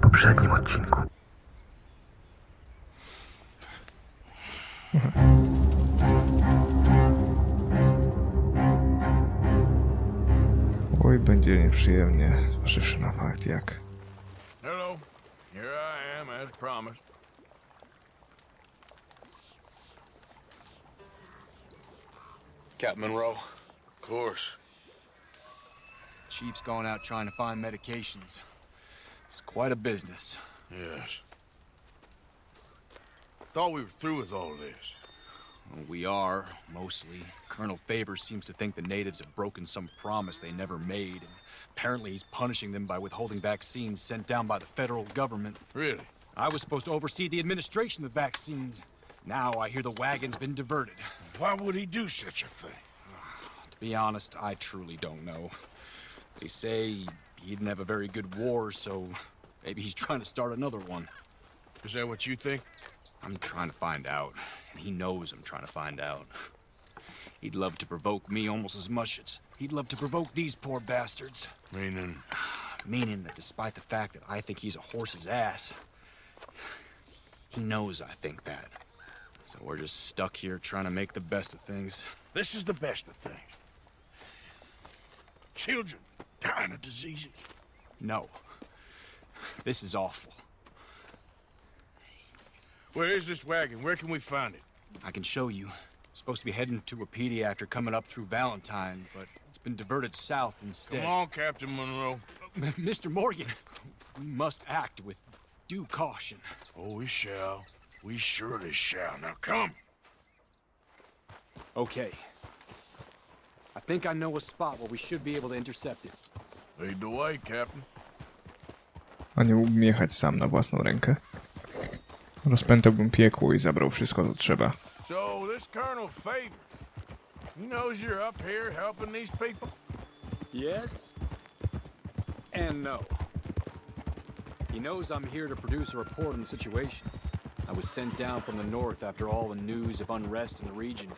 poprzednim odcinku. Oj, będzie nieprzyjemnie, zważywszy na fakt jak... Hello, here I am as promised. Captain Monroe, Of course. Chief's going out trying to find medications. It's quite a business. Yes. Thought we were through with all this. Well, we are, mostly. Colonel Favors seems to think the natives have broken some promise they never made, and apparently he's punishing them by withholding vaccines sent down by the federal government. Really? I was supposed to oversee the administration of the vaccines. Now I hear the wagon's been diverted. Why would he do such a thing? To be honest, I truly don't know. They say he didn't have a very good war, so maybe he's trying to start another one. Is that what you think? I'm trying to find out, and he knows I'm trying to find out. He'd love to provoke me almost as much as he'd love to provoke these poor bastards. Meaning? Meaning that despite the fact that I think he's a horse's ass, he knows I think that. So we're just stuck here trying to make the best of things. This is the best of things. Children dying of diseases. No. This is awful. Where is this wagon? Where can we find it? I can show you. Supposed to be heading to a pediatric coming up through Valentine, but it's been diverted south instead. Come on, Captain Monroe. Mr. Morgan, we must act with due caution. Oh, we shall. We surely shall. Now come. Okay. I think I know a spot where we should be able to intercept it. Lead the way, Captain. A nie mógłbym jechać sam na własną rękę. Rozpętałbym piekło i zabrał wszystko, co trzeba. So, this Colonel Favors, he knows you're up here helping these people? Yes and no. He knows I'm here to produce a report on the situation. I was sent down from the north after all the news of unrest in the region.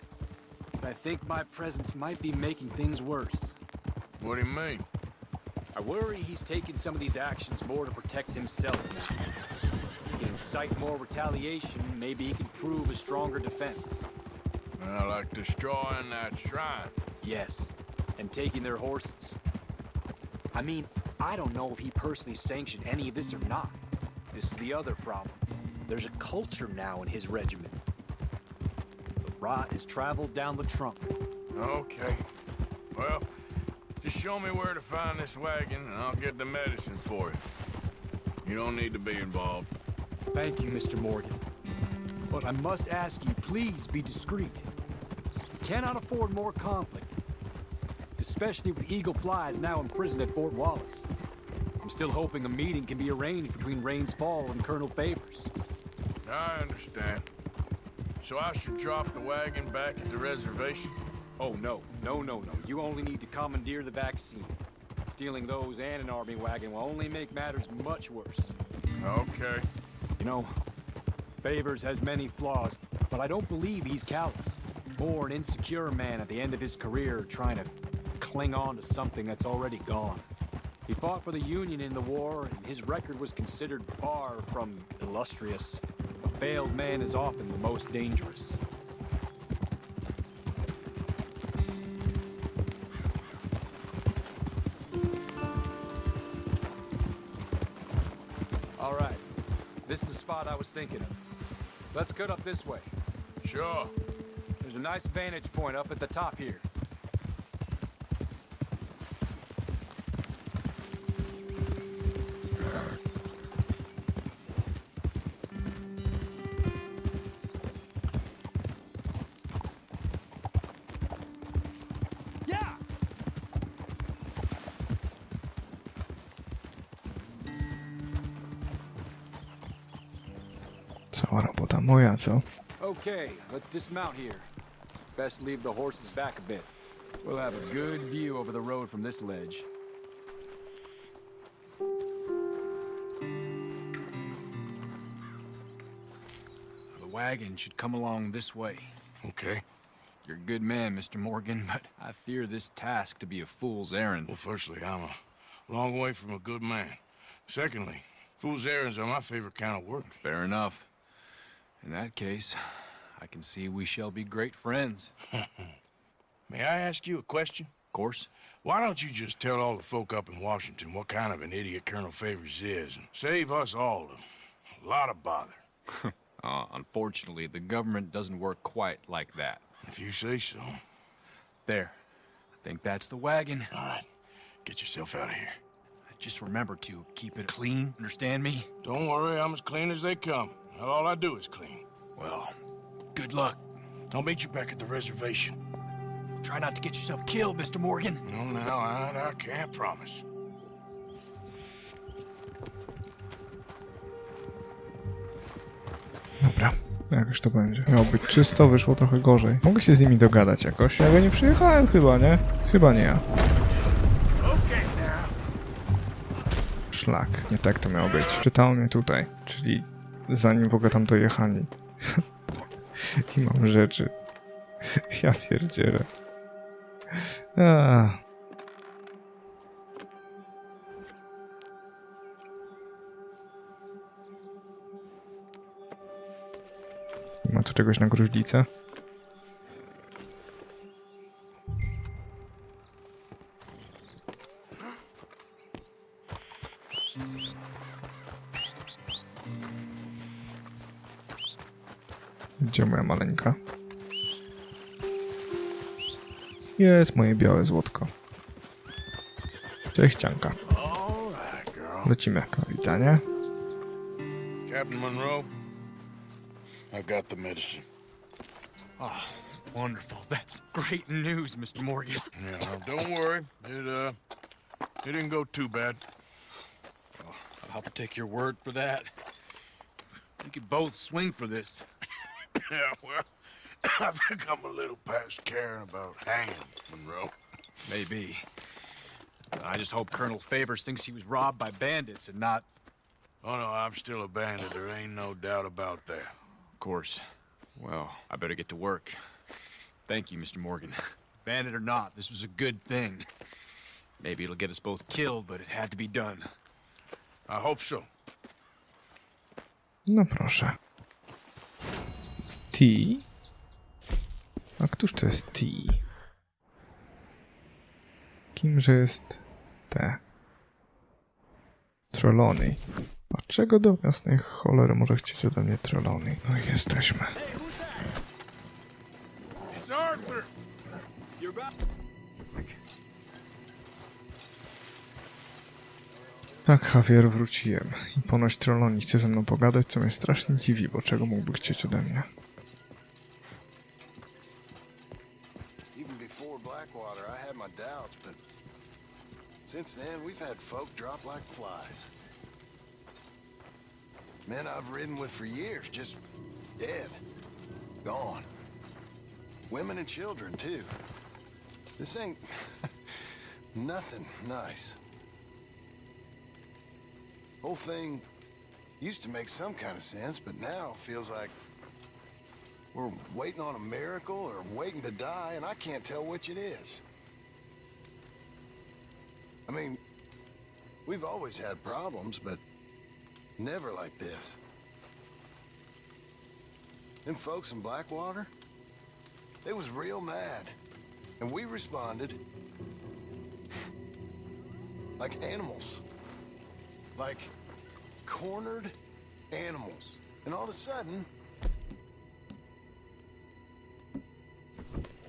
But I think my presence might be making things worse. What do you mean? I worry he's taking some of these actions more to protect himself now. He can incite more retaliation, maybe he can prove a stronger defense. Like destroying that shrine. Yes, and taking their horses. I mean, I don't know if he personally sanctioned any of this or not. This is the other problem. There's a culture now in his regiment. The rot has traveled down the trunk. Okay. Well, just show me where to find this wagon and I'll get the medicine for you. You don't need to be involved. Thank you, Mr. Morgan. But I must ask you, please be discreet. We cannot afford more conflict. Especially with Eagle Flies now imprisoned at Fort Wallace. I'm still hoping a meeting can be arranged between Rains Fall and Colonel Favors. I understand. So I should drop the wagon back at the reservation? Oh, no. No. You only need to commandeer the vaccine. Stealing those and an army wagon will only make matters much worse. Okay. You know, Favors has many flaws, but I don't believe he's callous. More an insecure man at the end of his career trying to cling on to something that's already gone. He fought for the Union in the war, and his record was considered far from illustrious. A failed man is often the most dangerous. All right. This is the spot I was thinking of. Let's cut up this way. Sure. There's a nice vantage point up at the top here. Yeah! Cała robota moja, co? Okay, let's dismount here. Best leave the horses back a bit. We'll have a good view over the road from this ledge. The wagon should come along this way. Okay. You're a good man, Mr. Morgan, but I fear this task to be a fool's errand. Well, firstly, I'm a long way from a good man. Secondly, Fool's errands are my favorite kind of work. Fair enough. In that case, I can see we shall be great friends. May I ask you a question? Of course. Why don't you just tell all the folk up in Washington what kind of an idiot Colonel Favors is and save us all a lot of bother? Unfortunately, the government doesn't work quite like that. If you say so. There. I think that's the wagon. All right, get yourself out of here. Just remember to keep it clean, understand me? Don't worry, I'm as clean as they come. All I do is clean. Well, good luck. I'll meet you back at the reservation. Try not to get yourself killed, Mr. Morgan. No, now, I can't promise. Dobra, jakoś to będzie. Miało być czysto, wyszło trochę gorzej. Mogę się z nimi dogadać jakoś. Ja go nie przyjechałem chyba, nie? Chyba nie ja. Szlak, nie tak to miało być. Czytało mnie tutaj, czyli zanim w ogóle tam dojechali. I mam rzeczy. Ja pierdzielę. Ma tu czegoś na gruźlicę? Gdzie moja maleńka? Jest moje białe złotko. Cześć, cianka. Lecimy. Witanie. Captain Monroe, I got the medicine. Oh, wonderful. That's great news, Mr. Morgan. Yeah, don't worry. It didn't go too bad. Oh, I'll have to take your word for that. We could both swing for this. Yeah, well, I think I'm a little past caring about hanging, Monroe. Maybe. I just hope Colonel Favors thinks he was robbed by bandits and not... Oh, no, I'm still a bandit. There ain't no doubt about that. Of course. Well, I better get to work. Thank you, Mr. Morgan. Bandit or not, this was a good thing. Maybe it'll get us both killed, but it had to be done. I hope so. No proszę. T? A któż to jest T? Kimże jest T? Trollony. A czego do jasnej cholery może chcieć ode mnie Trollony? No i jesteśmy. It's Arthur! You're back. Tak, Javier, wróciłem. I ponoć Trolloni chce ze mną pogadać, co mnie strasznie dziwi, bo czego mógłby chcieć ode mnie? Even before Blackwater, I had my doubts, but since then, we've had folk drop like flies. Men I've ridden with for years, just dead. Gone. Women and children, too. This ain't nothing nice. Whole thing used to make some kind of sense, but now feels like we're waiting on a miracle or waiting to die, and I can't tell which it is. I mean, we've always had problems, but never like this. Them folks in Blackwater, they was real mad, and we responded like animals. Like cornered animals. And all of a sudden,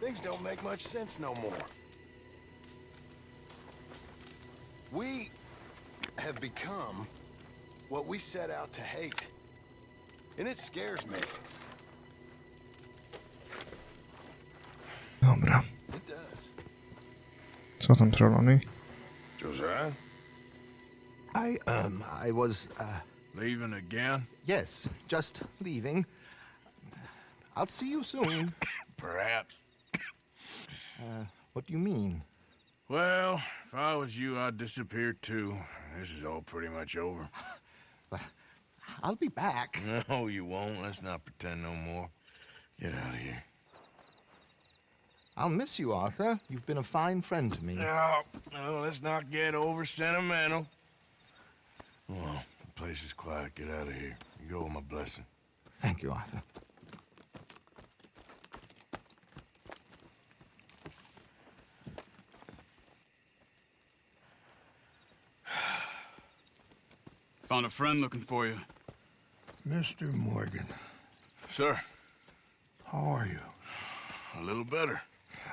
things don't make much sense no more. We have become what we set out to hate. And it scares me. Dobra. It does. Co tam Trollony? Josiah? I was, Leaving again? yes, just leaving. I'll see you soon. Perhaps. What do you mean? Well, if I was you, I'd disappear too. This is all pretty much over. I'll be back. No, you won't. Let's not pretend no more. Get out of here. I'll miss you, Arthur. You've been a fine friend to me. No, let's not get over sentimental. Well, place is quiet. Get out of here. You go with my blessing. Thank you, Arthur. Found a friend looking for you. Mr. Morgan, Sir, how are you? a little better.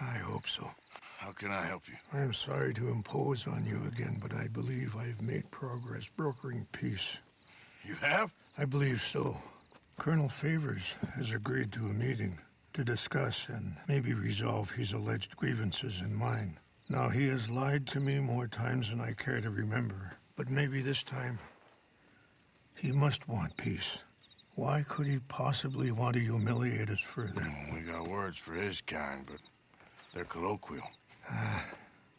I hope so. How can I help you? I am sorry to impose on you again, but I believe I have made progress brokering peace. You have? I believe so. Colonel Favors has agreed to a meeting to discuss and maybe resolve his alleged grievances and mine. Now, he has lied to me more times than I care to remember, but maybe this time he must want peace. Why could he possibly want to humiliate us further? We got words for his kind, but they're colloquial.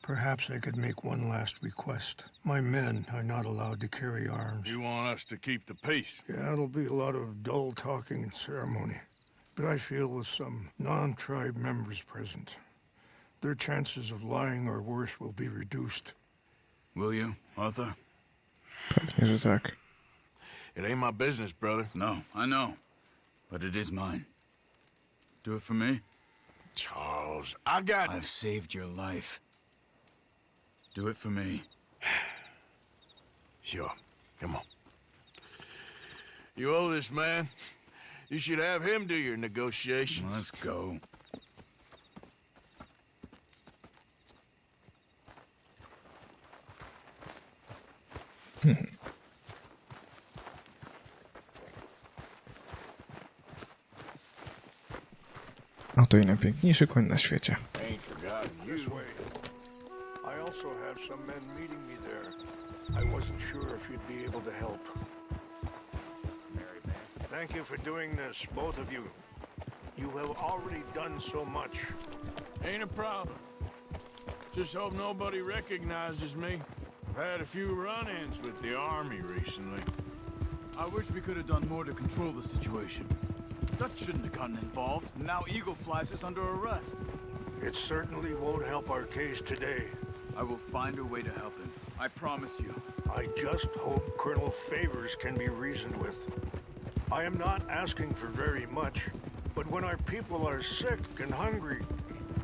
Perhaps I could make one last request. My men are not allowed to carry arms. You want us to keep the peace? Yeah, it'll be a lot of dull talking and ceremony. But I feel with some non-tribe members present, their chances of lying or worse will be reduced. Will you, Arthur? Pewnie, że tak. It ain't my business, brother. No, I know. But it is mine. Do it for me? Charles, I got... I've saved your life. Do it for me. Sure. Come on. You owe this man. You should have him do your negotiations. Let's go. Oto i najpiękniejszy koń na świecie. Ain't forgotten you. This way. I also have some men meeting me there. I wasn't sure if you'd be able to help. Thank you for doing this, both of you. You have already done so much. Ain't a problem. Just hope nobody recognizes me. I've had a few run-ins with the army recently. I wish we could have done more to control the situation. Dutch shouldn't have gotten involved. Now Eagle flies us under arrest. It certainly won't help our case today. I will find a way to help him. I promise you. I just hope Colonel Favors can be reasoned with. I am not asking for very much, but when our people are sick and hungry,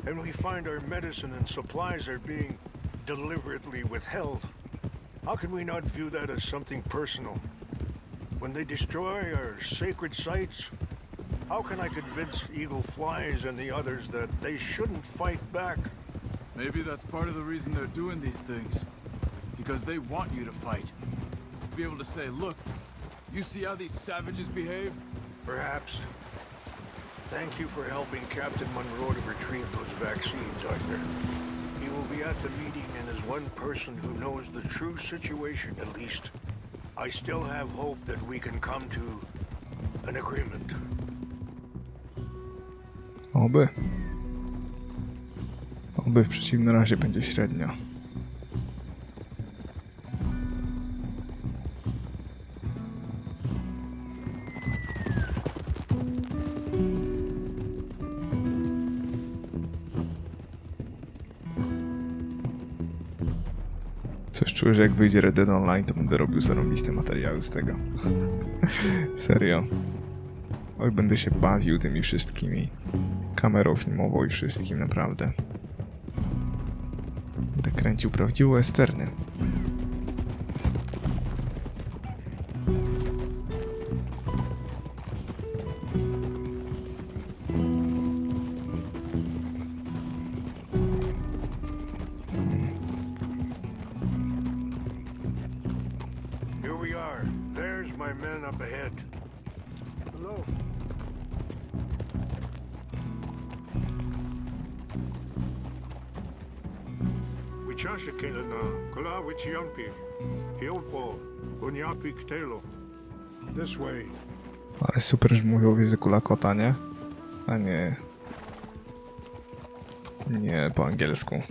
and we find our medicine and supplies are being deliberately withheld, how can we not view that as something personal? When they destroy our sacred sites, how can I convince Eagle Flies and the others that they shouldn't fight back? Maybe that's part of the reason they're doing these things. Because they want you to fight. Be able to say, look, you see how these savages behave? Perhaps. Thank you for helping Captain Monroe to retrieve those vaccines, Arthur. He will be at the meeting and is one person who knows the true situation, at least. I still have hope that we can come to an agreement. Oby. Oby, w przeciwnym razie będzie średnio. Coś czuję, że jak wyjdzie Red Dead Online, to będę robił zarąbiste materiały z tego. Serio. Oj, będę się bawił tymi wszystkimi. Kamerą filmową i wszystkim, naprawdę. Będę kręcił prawdziwe westerny. Here we are. There's my men up ahead. Hello. Wichasze na kola wichiampi. Hielpo, uniapi ktelo. This way. Ale super, że mówią w języku Lakota, nie? A nie... Nie po angielsku.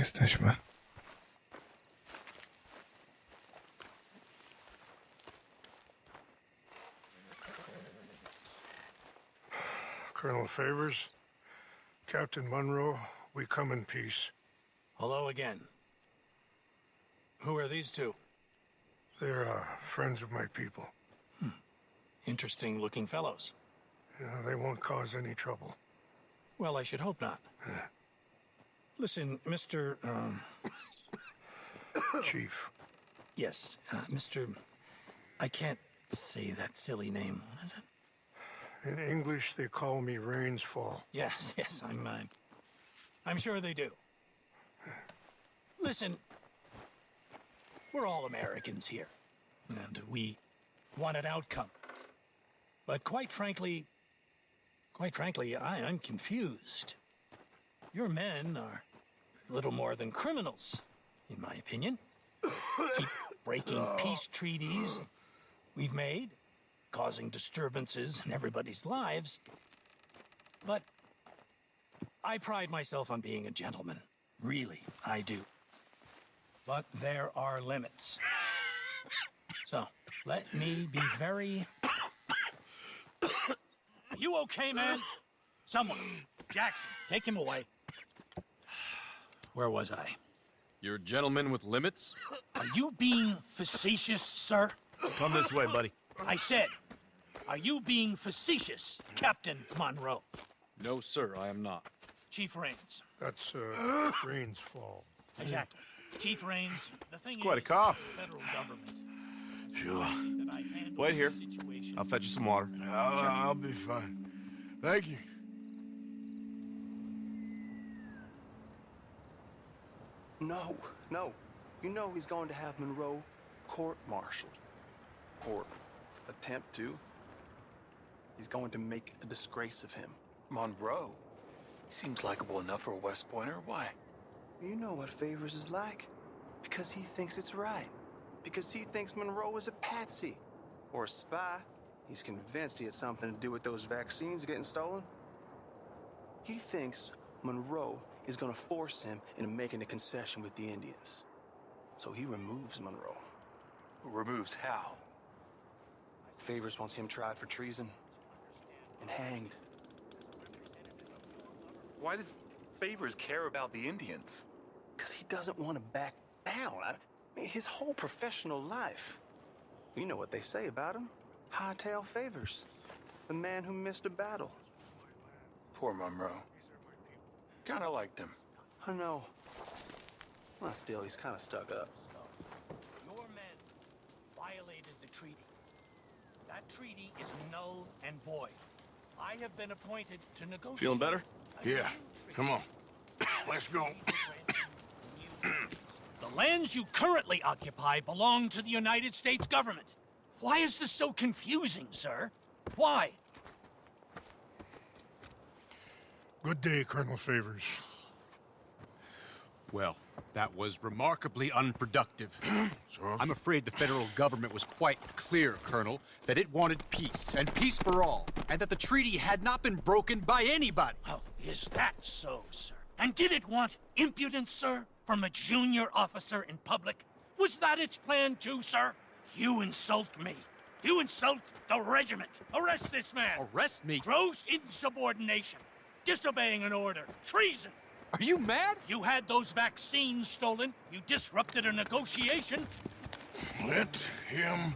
jesteśmy. Colonel Favors, Captain Monroe, we come in peace. Hello again. Who are these two? They're friends of my people. Interesting looking fellows. Yeah, they won't cause any trouble. Well, I should hope not. Listen, Mr. Chief. Yes, Mr. I can't say that silly name. What is it? In English, they call me Rains Fall. Yes, I'm sure they do. Listen, we're all Americans here, and we want an outcome. But quite frankly, I'm confused. Your men are little more than criminals, in my opinion. Keep breaking peace treaties we've made, causing disturbances in everybody's lives. But I pride myself on being a gentleman. Really, I do. But there are limits. So, let me be very... Are you okay, man? Someone. Jackson, take him away. Where was I? You're a gentleman with limits? Are you being facetious, sir? Come this way, buddy. I said, are you being facetious, Captain Monroe? No, sir, I am not. Chief Rains. That's Rains Fall. Exactly. Chief Rains, the thing It's quite a is, cough. the federal government. Sure. That I handle Wait here. the situation. I'll fetch you some water. I'll be fine. Thank you. No. You know he's going to have Monroe court-martialed. Or attempt to. He's going to make a disgrace of him. Monroe? He seems likable enough for a West Pointer. Why? You know what Favors is like. Because he thinks it's right. Because he thinks Monroe is a patsy. Or a spy. He's convinced he had something to do with those vaccines getting stolen. He thinks Monroe is gonna force him into making a concession with the Indians. So he removes Monroe. Removes how? Favors wants him tried for treason and hanged. Why does Favors care about the Indians? Because he doesn't want to back down. I mean, his whole professional life. You know what they say about him. Hightail Favors. The man who missed a battle. Poor Monroe. Kinda liked him. I know. Well, still, he's kind of stuck up. Your men violated the treaty. That treaty is null and void. I have been appointed to negotiate. Feeling better? Yeah, come on. Let's go. The lands you currently occupy belong to the United States government. Why is this so confusing, sir? Why? Good day, Colonel Favors. Well, that was remarkably unproductive. I'm afraid the federal government was quite clear, Colonel, that it wanted peace, and peace for all, and that the treaty had not been broken by anybody. Oh, is that so, sir? And did it want impudence, sir, from a junior officer in public? Was that its plan too, sir? You insult me. You insult the regiment. Arrest this man. Arrest me? Gross insubordination. Disobeying an order. Treason. Are you mad? You had those vaccines stolen. You disrupted a negotiation. Let him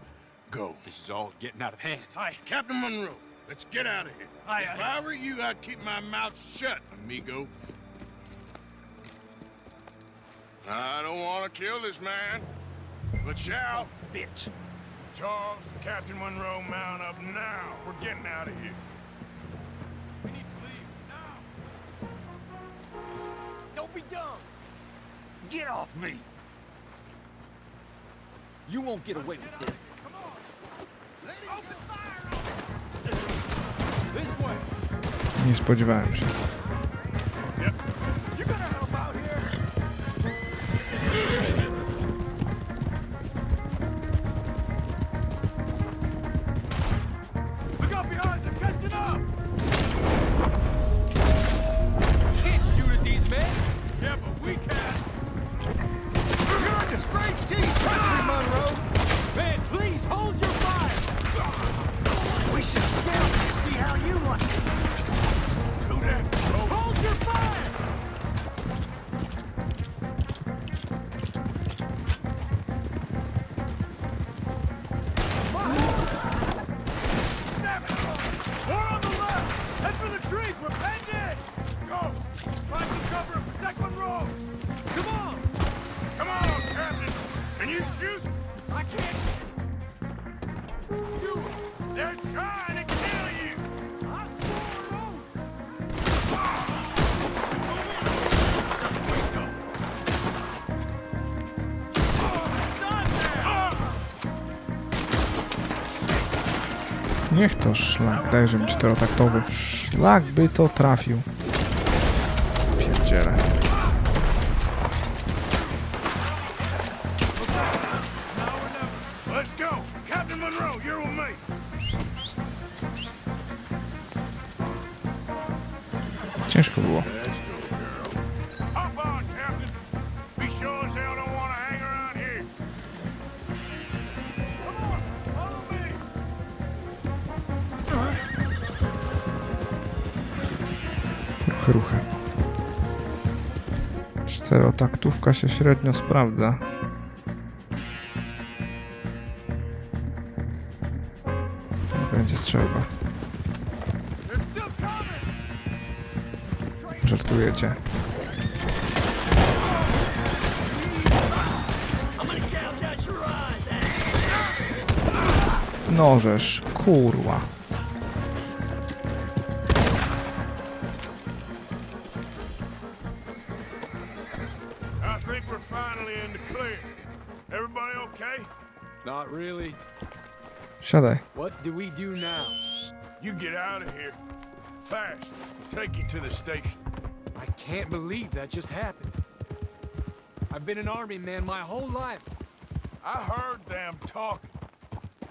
go. This is all getting out of hand. Aye. Captain Monroe, let's get out of here. Aye, If aye. I were you, I'd keep my mouth shut, amigo. I don't want to kill this man, but shall. Bitch. Charles, Captain Monroe, mount up now. We're getting out of here. We need to leave now. Don't be dumb. Get off me! You won't get away with this. This way. Nie spodziewałem się. You gonna help out here? Look out behind them, catching up! Can't shoot at these men. Yeah, but we can. Can you shoot? I can't do it. They're trying to kill you! I swore an oath. Niech to szlak, dajże mi czterotaktowy. Szlak by to trafił. Pierdziele. Let's go! Captain Monroe, you're with me! Ciężko było. Let's go, girl. Hop on, Captain! We sure as hell don't want to hang around here. Come on, follow me! Ruchy. Czterotaktówka się średnio sprawdza. Będzie strzelba. Żartujecie. Nożesz, kurwa. I think we're finally in the clear. Everybody okay? Not really. Siadaj. What do we do now? You get out of here. Fast. Take you to the station. I can't believe that just happened. I've been an army man my whole life. I heard them talking.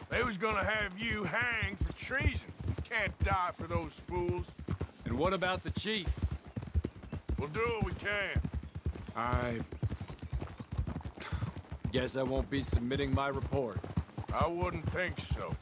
They was gonna have you hanged for treason. You can't die for those fools. And what about the chief? We'll do what we can. I guess I won't be submitting my report. I wouldn't think so.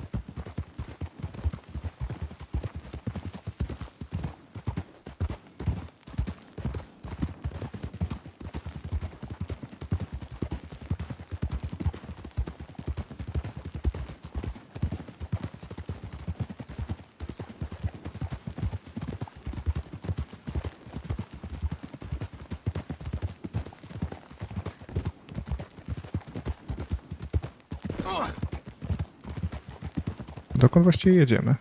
Dokąd właściwie jedziemy?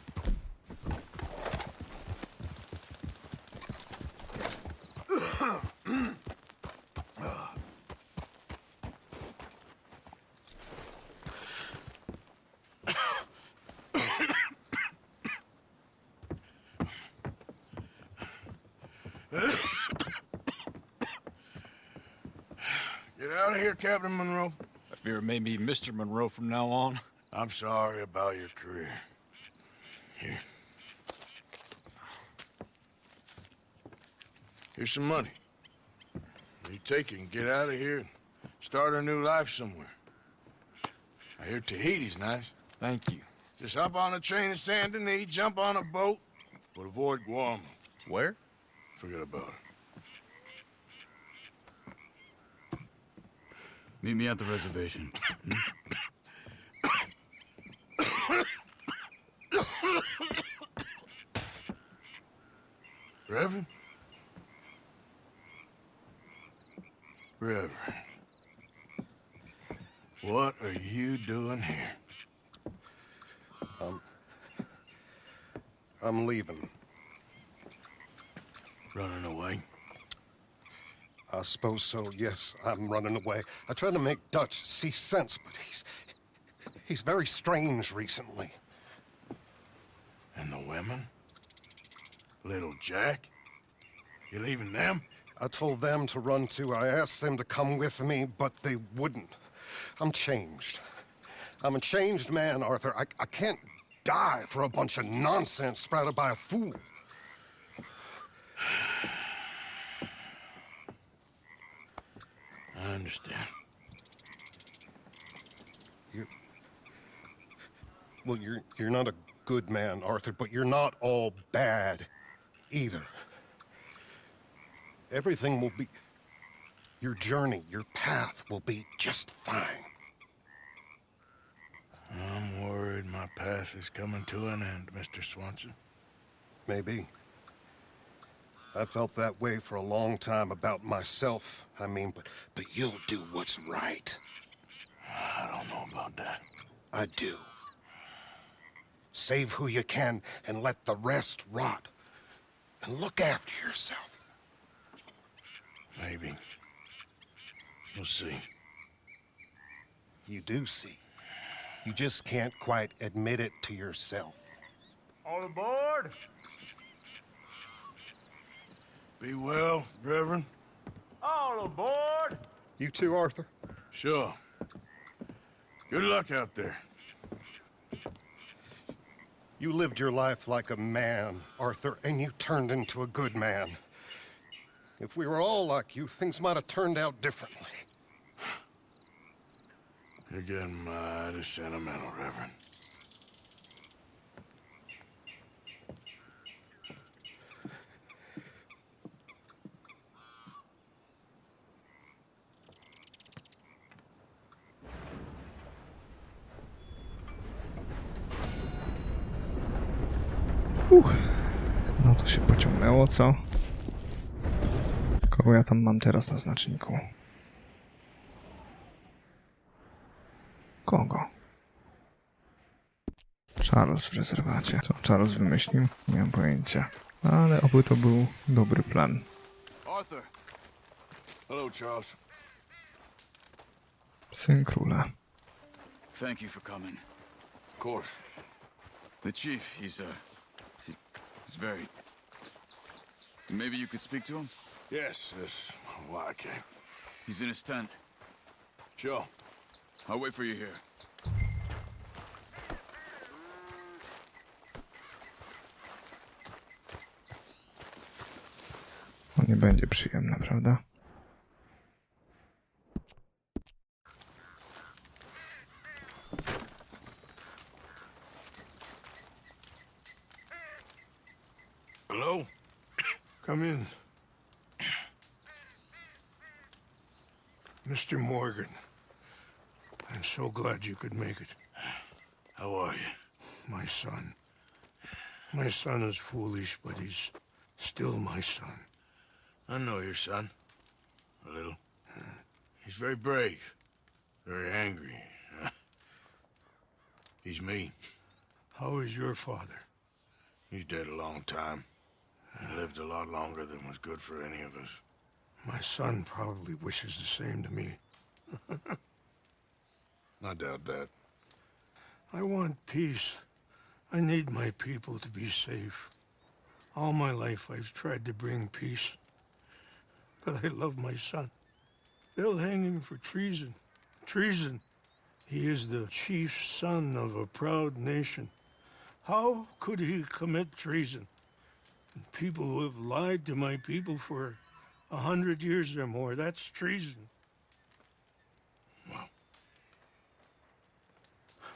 Get out of here, Captain Monroe. I fear it may be Mr. Monroe from now on. I'm sorry about your career. Here. Here's some money. You take it and get out of here and start a new life somewhere. I hear Tahiti's nice. Thank you. Just hop on a train to Saint Denis, jump on a boat, but avoid Guam. Where? Forget about it. Meet me at the reservation. Reverend? Reverend. What are you doing here? I'm leaving. Running away? I suppose so, yes, I'm running away. I tried to make Dutch see sense, but he's very strange recently. And the women? Little Jack? You leaving them? I told them to run too. I asked them to come with me, but they wouldn't. I'm changed. I'm a changed man, Arthur. I can't die for a bunch of nonsense sprouted by a fool. I understand. You're not a good man, Arthur, but you're not all bad either. Everything will be... Your journey, your path will be just fine. I'm worried my path is coming to an end, Mr. Swanson. Maybe. I felt that way for a long time about myself, I mean, but you'll do what's right. I don't know about that. I do. Save who you can and let the rest rot. And look after yourself. Maybe. We'll see. You do see. You just can't quite admit it to yourself. All aboard? Be well, Reverend. All aboard? You too, Arthur? Sure. Good luck out there. You lived your life like a man, Arthur, and you turned into a good man. If we were all like you, things might have turned out differently. You're getting mighty sentimental, Reverend. No to się pociągnęło, co? Kogo ja tam mam teraz na znaczniku? Kogo? Charles w rezerwacie. Co Charles wymyślił? Nie mam pojęcia. Ale oby to był dobry plan. Arthur. Hello, Charles. Syn króla. Thank you for coming. Of course. The chief, he's very... Maybe you could speak to him? Yes, that's why I came. He's in his tent. Sure. I'll wait for you here. No nie będzie przyjemna, prawda? Hello? Come in. Mr. Morgan, I'm so glad you could make it. How are you? My son. My son is foolish, but he's still my son. I know your son. A little. He's very brave. Very angry. He's mean. How is your father? He's dead a long time. He lived a lot longer than was good for any of us. My son probably wishes the same to me. I doubt that. I want peace. I need my people to be safe. All my life I've tried to bring peace. But I love my son. They'll hang him for treason. Treason. He is the chief son of a proud nation. How could he commit treason? And people who have lied to my people for 100 years or more, that's treason. Well,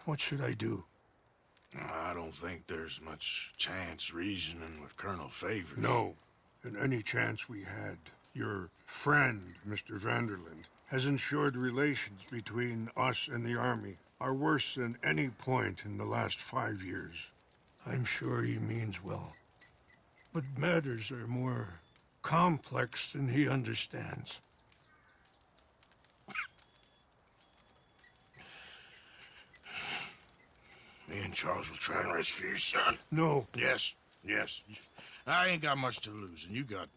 what should I do? I don't think there's much chance reasoning with Colonel Favors. No. And any chance we had, your friend, Mr. Vanderland, has ensured relations between us and the army are worse than any point in the last 5 years. I'm sure he means well. But matters are more complex than he understands. Me and Charles will try and rescue your son. No. Yes, yes. I ain't got much to lose, and you got...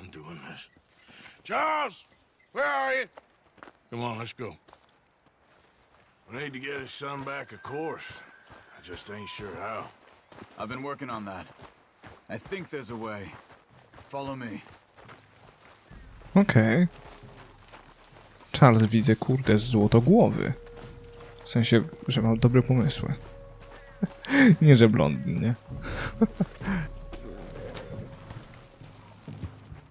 I'm doing this. Charles! Where are you? Come on, let's go. We need to get his son back, of course. I just ain't sure how. I've been working on that. I think there's a way. Follow me. Okej. Charles, widzę, kurde, złotogłowy. W sensie, że mam dobre pomysły. Nie, że blondyn, nie?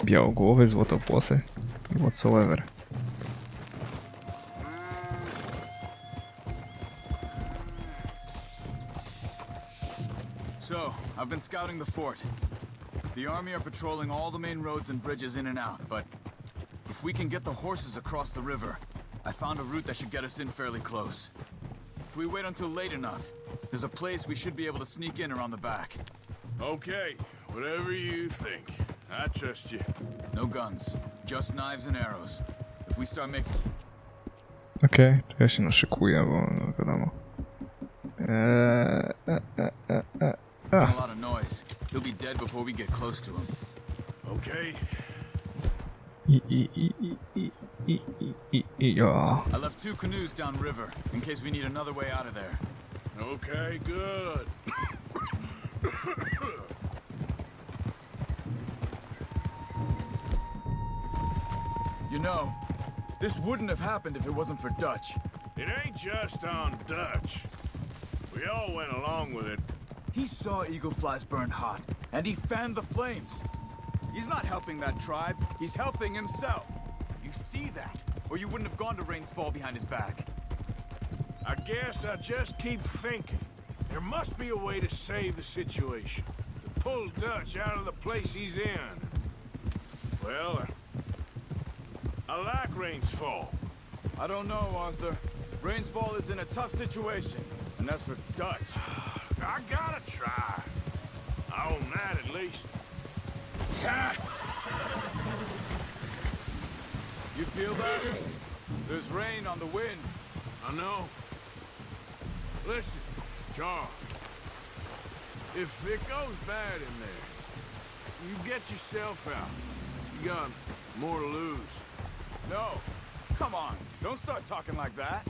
Białogłowy, złotowłosy. Whatsoever. So, I've been scouting the fort. The army are patrolling all the main roads and bridges in and out, but if we can get the horses across the river, I found a route that should get us in fairly close. If we wait until late enough, there's a place we should be able to sneak in around the back. Okay, whatever you think. I trust you. No guns, just knives and arrows. If we start making... Okej, to ja się naszykuję, bo no wiadomo. A lot of noise. He'll be dead before we get close to him. Okay. Ja. I left 2 canoes downriver in case we need another way out of there. Okay, good. You know, this wouldn't have happened if it wasn't for Dutch. It ain't just on Dutch. We all went along with it. He saw eagle flies burned hot, and he fanned the flames. He's not helping that tribe, he's helping himself. You see that, or you wouldn't have gone to Rain's Fall behind his back. I guess I just keep thinking. There must be a way to save the situation. To pull Dutch out of the place he's in. Well, I like Rain's Fall. I don't know, Arthur. Rain's Fall is in a tough situation, and that's for Dutch. I gotta try. I own that at least. You feel that? There's rain on the wind. I know. Listen, Charles. If it goes bad in there, you get yourself out. You got more to lose. No. Come on, don't start talking like that.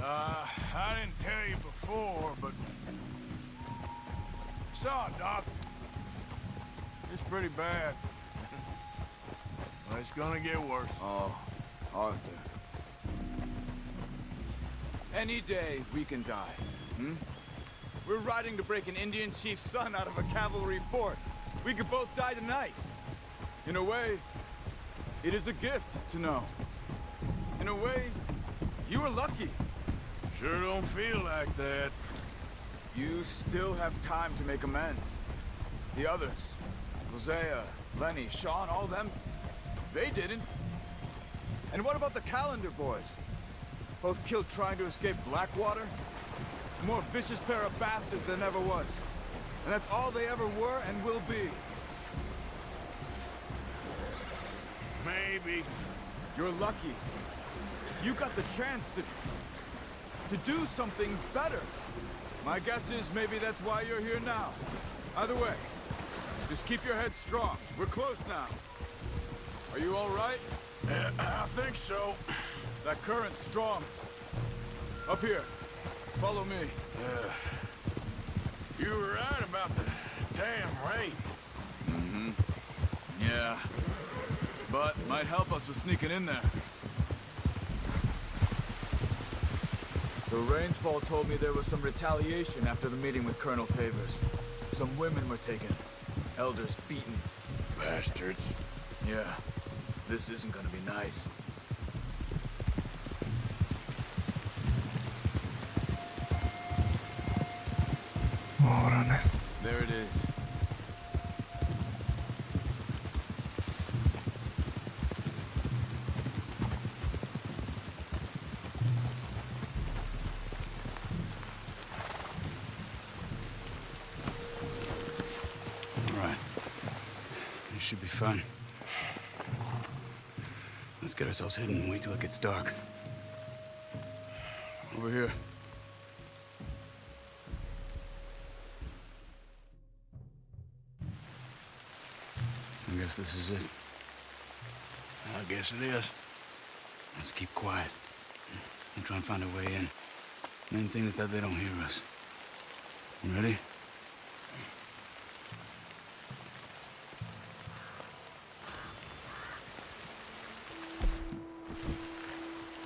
I didn't tell you before, but I saw a doctor. It's pretty bad. Well, it's gonna get worse. Oh, Arthur. Any day we can die, hmm? We're riding to break an Indian chief's son out of a cavalry fort. We could both die tonight. In a way, it is a gift to know. In a way, you were lucky. Sure don't feel like that. You still have time to make amends. The others, Hosea, Lenny, Sean, all them, they didn't. And what about the Calendar boys? Both killed trying to escape Blackwater? A more vicious pair of bastards than ever was. And that's all they ever were and will be. Maybe. You're lucky. You got the chance to do something better. My guess is maybe that's why you're here now. Either way, just keep your head strong. We're close now. Are you all right? I think so. That current's strong. Up here. Follow me. You were right about the damn rain. Mm-hmm. Yeah. But might help us with sneaking in there. The Rain's Fall told me there was some retaliation after the meeting with Colonel Favors. Some women were taken. Elders beaten. Bastards. Yeah. This isn't gonna be nice. O rany. There it is. All right. This should be fun. Let's get ourselves hidden and wait till it gets dark. Over here. I guess this is it. I guess it is. Let's keep quiet. And try and find a way in. Main thing is that they don't hear us. You ready?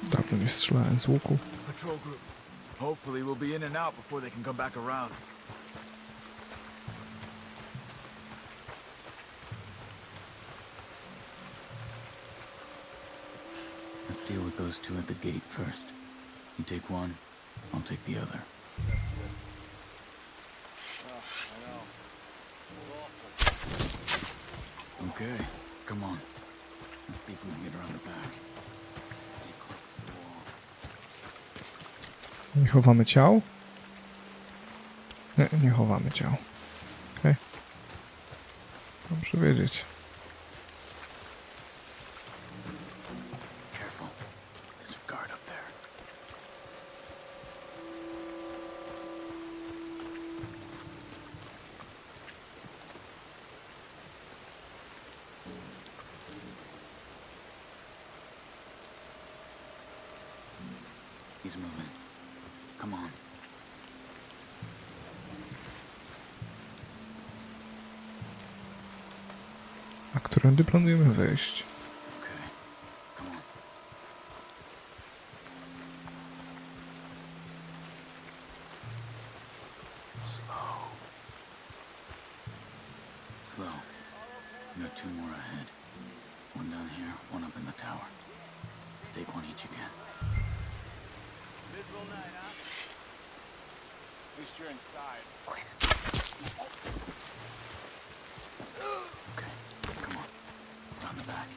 Dawno nie strzelałem z łuku. Patrol group. Hopefully we'll be in and out before they can come back around. Let's deal with those two at the gate first. You take one, I'll take the other. Okay, come on. Let's see if we can get around the back. Nie chowamy ciał? Nie, nie chowamy ciał. Okej. Dobrze wiedzieć. Careful. There's a guard up there. moving. Come on. A którędy planujemy wejść? Okay. Come on. Slow. Slow. You got 2 more ahead. One down here, one up in the tower. Take one each again. Miserable night, huh? At least you're inside. Quick. Okay, come on. Around the back.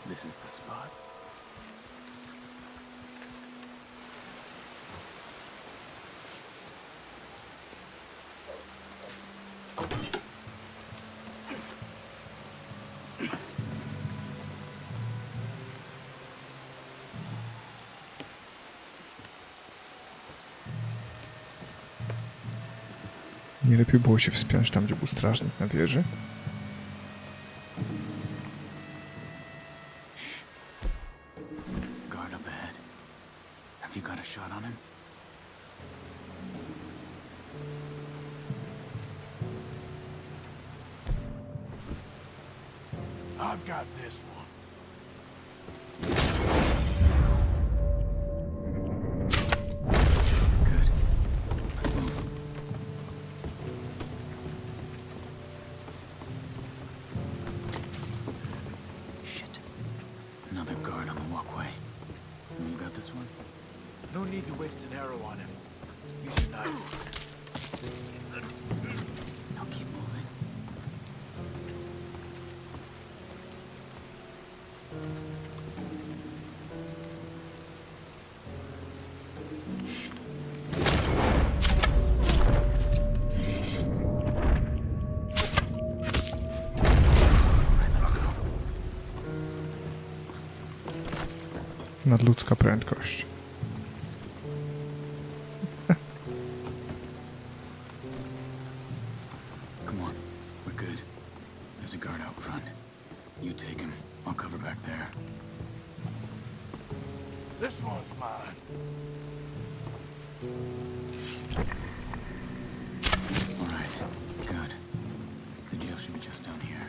This is the spot. Nie lepiej było się wspiąć tam, gdzie był strażnik na wieży? Guard up ahead. Have you got a shot on him? I've got this one. Good. Let's move. Shit. Another guard on the walkway. You got this one? No need to waste an arrow on him. Use your knife. Now keep moving. Nadludzka prędkość. Come on. We're good. There's a guard out front. You take him. I'll cover back there. This one's mine. All right. Good. The jail should be just down here.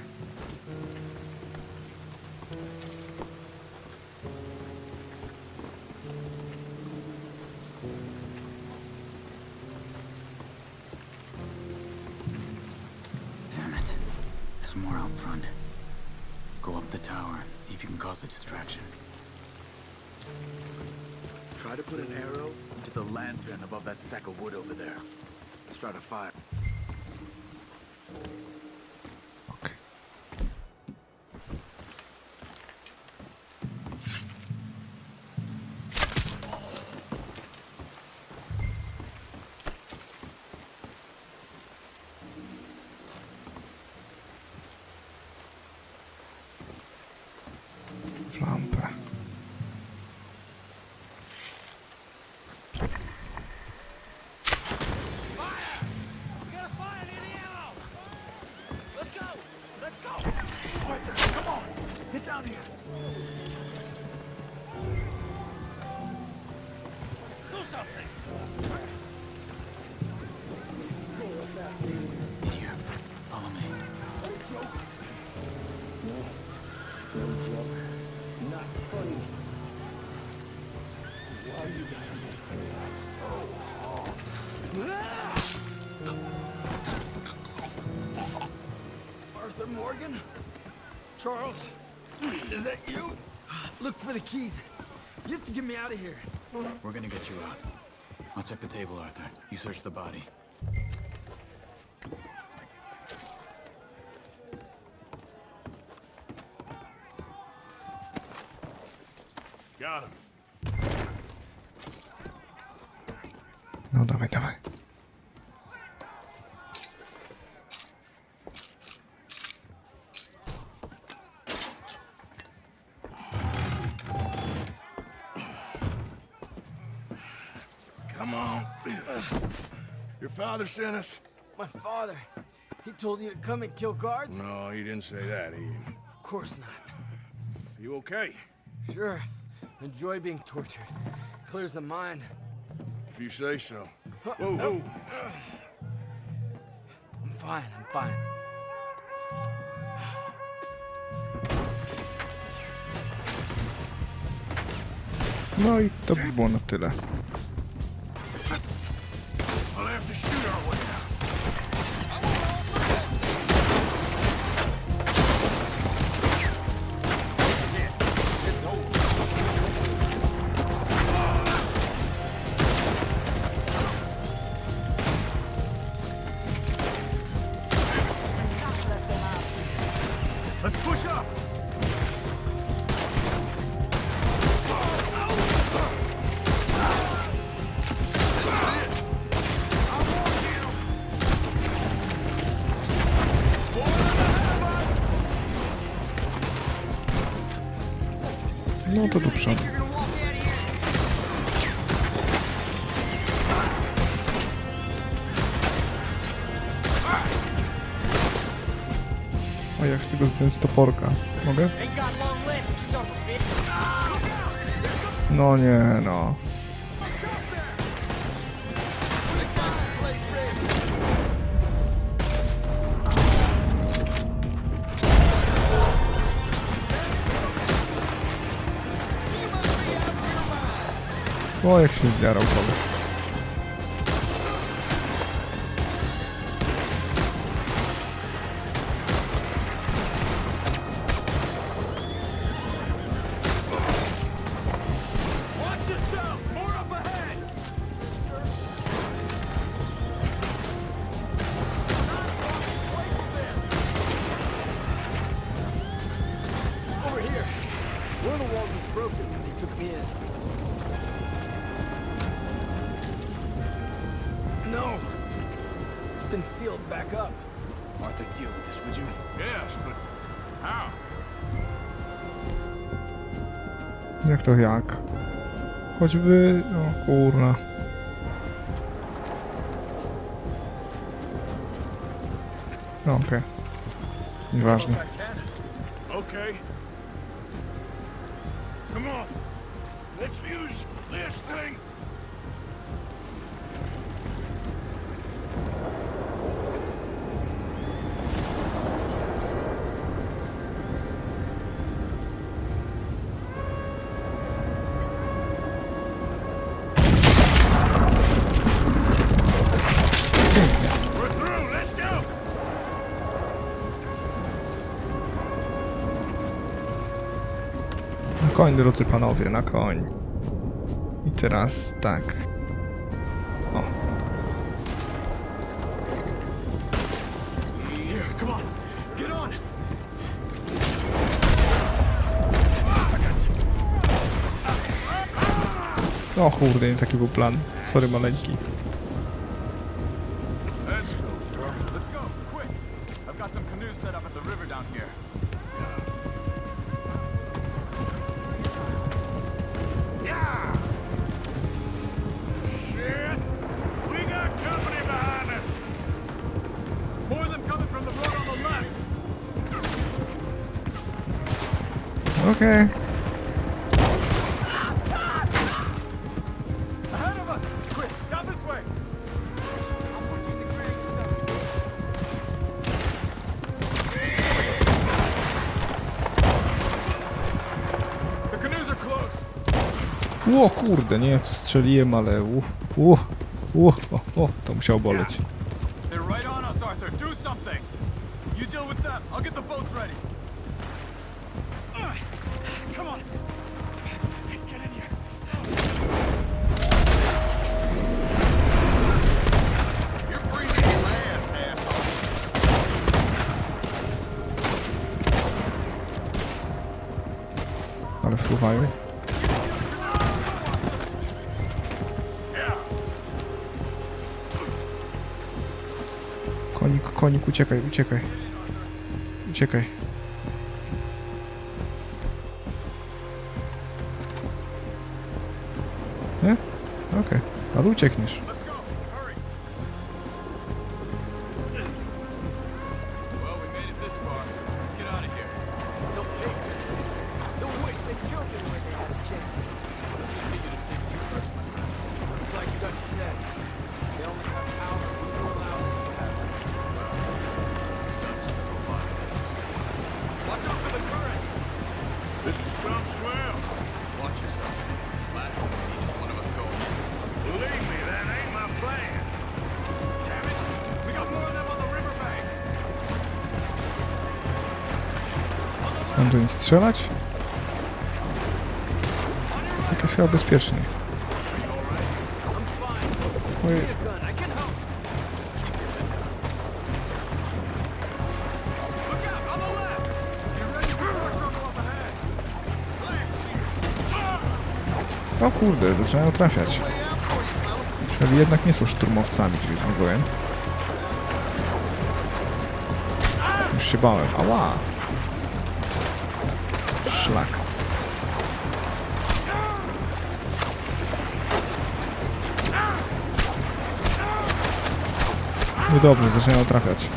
Damn it. There's more out front. Go up the tower and see if you can cause a distraction. Try to put an arrow into the lantern above that stack of wood over there. Start a fire. Okej. W lampę. Come on! Get down here! Here. Follow me. Arthur Morgan? Charles? Is that you? Look for the keys. You have to get me out of here. We're gonna get you out. I'll check the table, Arthur. You search the body. Got him. No dawaj, dawaj. Come on. Your father sent us? My father. He told you to come and kill guards? No, he didn't say that. Of course not. You okay? Sure. Enjoy being tortured. Clears the mind. If you say so. Whoa, whoa. I'm fine. No i to by było na tyle. I'll have to shoot our way out. It's over. Let's push up. No to do przodu. O, ja chcę go zdjąć z toporka. Mogę? No nie, no. O, jak się zjarał kogoś. Watch yourselves! More up ahead! Over here. One of the walls was broken when they took me in. No. It's been sealed back up. Arthur, deal with this, would you? Yes, but how? Jak to jak? Choćby... O kurna. No okej. Nieważne. Okay. Come on. Let's use this thing. We're through. Let's go. Na koń, drodzy panowie, na koń. I teraz tak. O. Here, come on. Get on. O kurde, nie taki był plan. Sorry, maleńki. Let's go. Let's go, quick! I've got some canoes set up at the river down here. Yeah. Shit. We got company behind us. More of them coming from the road on the left! Okej. Ahead of us! Quick, down this way! The canoes are close! O kurde, nie wiem co strzeliłem, ale to musiało boleć. They're right on us, Arthur. Do something! You deal with them. I'll get the boats ready. Come on. Get in here. You're breathing your last, asshole. Ale wpływają. Konik, uciekaj. Uciekaj. Nie? Okej. Ale uciekniesz. Let's go! Hurry! Well, we made it this far. Let's get out of here. They'll pay for this. They'll wish they killed me. Mam do nich strzelać? Tak jest chyba bezpiecznie. Ojej. O kurde, zaczynają trafiać. Czyli jednak nie są szturmowcami z Gwiezdnych Wojen. Już się bałem. Ała! Szlak. Niedobrze, zaczynają trafiać.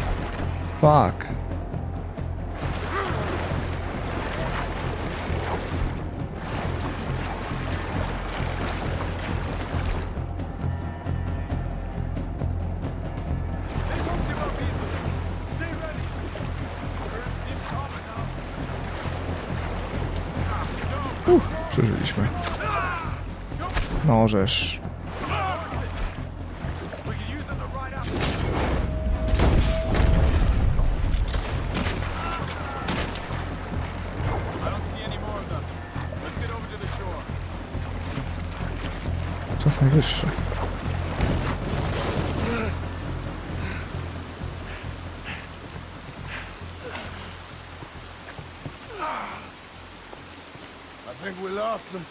Fuck. Przeżyliśmy. No, żeż. Czas najwyższy. I think we lost them.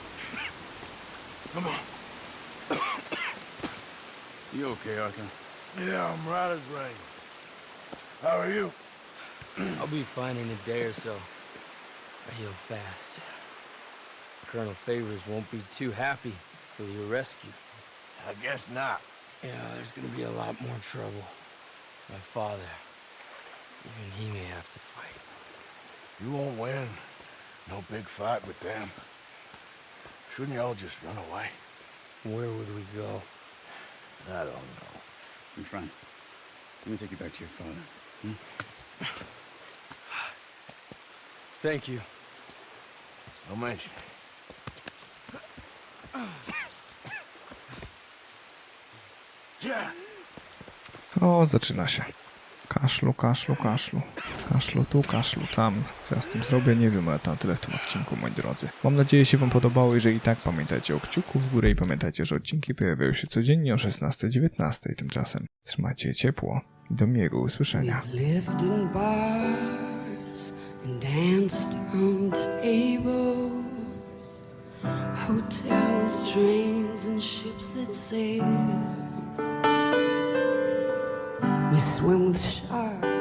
Come on. You okay, Arthur? Yeah, I'm right as rain. How are you? I'll be fine in a day or so. I heal fast. Colonel Favors won't be too happy with your rescue. I guess not. Yeah, there's gonna be a lot more trouble. My father, even he may have to fight. You won't win. No big fight with them. Shouldn't you all just run away? Where would we go? I don't know. My friend, let me take you back to your father. Hmm? Thank you. No mention. Yeah. O, zaczyna się. Kaszlu, kaszlu, kaszlu. Kaszlu tu, kaszlu tam. Co ja z tym zrobię? Nie wiem, ale to na tyle w tym odcinku, moi drodzy. Mam nadzieję, że się wam podobało. Jeżeli tak, pamiętajcie o kciuku w górę i pamiętajcie, że odcinki pojawiają się codziennie o 16:19. Tymczasem trzymajcie ciepło i do miłego usłyszenia. Lived in bars and danced on tables, hotels, trains, and ships that sail. We swim with sharks